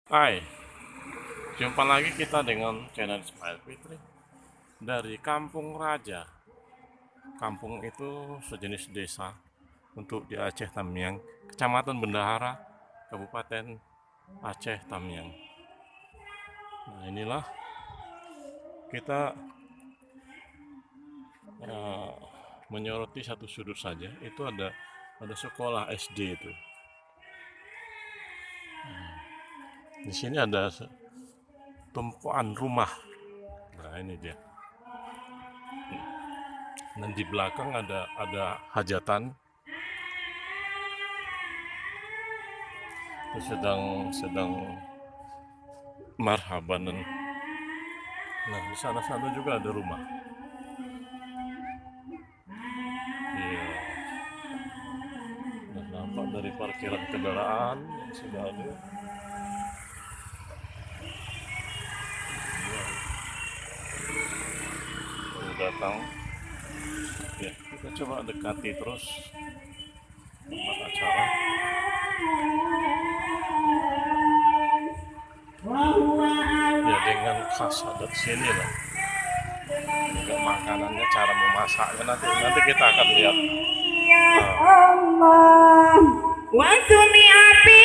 Hai, jumpa lagi kita dengan channel Ismail Fitri dari Kampung Raja. Kampung itu sejenis desa untuk di Aceh Tamiang, Kecamatan Bendahara, Kabupaten Aceh Tamiang. Nah, inilah kita eh, menyoroti satu sudut saja. Itu ada sekolah SD itu. Di sini ada tumpuan rumah. Nah, ini dia. Dan di belakang ada hajatan. Itu sedang marhaban. Nah, di sana-sana juga ada rumah. Iya, nah, nampak dari parkiran kendaraan yang sudah ada. Baru datang. Ya, kita coba dekati terus tempat acara. Ya, dengan khas adat sini lah. Juga makanannya, cara memasaknya nanti kita akan lihat. Allah wa sumi'a fi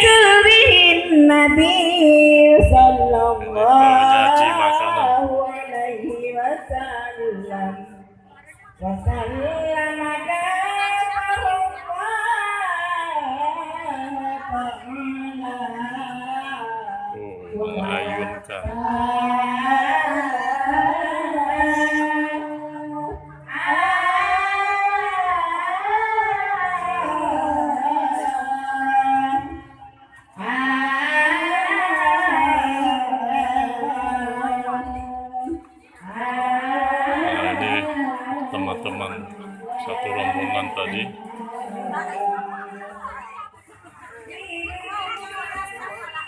sulbihin Nabi Ini penyaji makanan. sallallahu alaihi wasallam wa sallam Mengayunkan. Nah, ini teman-teman satu rombongan tadi.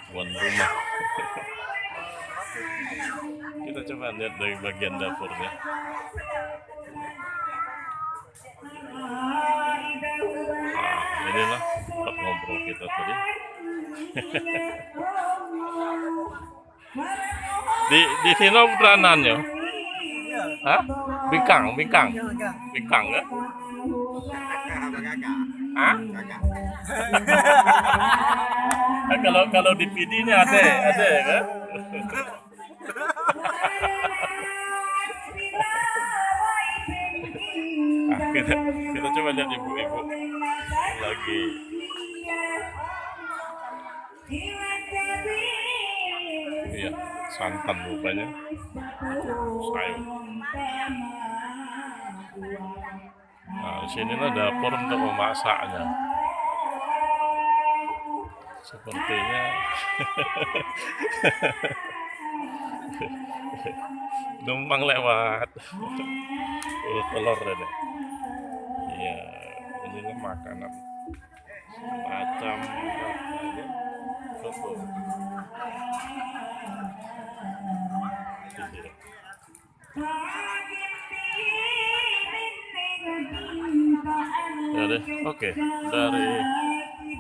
Tuan rumah. Kita coba lihat dari bagian dapurnya. Nah, inilah tempat ngobrol kita tadi. Di sini peranan ya? Hah? Bingkang ya? Hah? Kalau di PD ini ada kan? Nah, kita coba lihat ibu-ibu lagi. Iya, santan rupanya. Sayur. Nah, di sinilah dapur untuk memasaknya. Sepertinya numpang lewat. Telur ini. Iya, inilah makanan macam soto. Ya deh, oke. Dari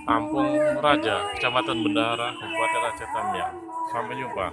Kampung Raja, Kecamatan Bendahara, Kabupaten Aceh Tamiang. Sampai jumpa.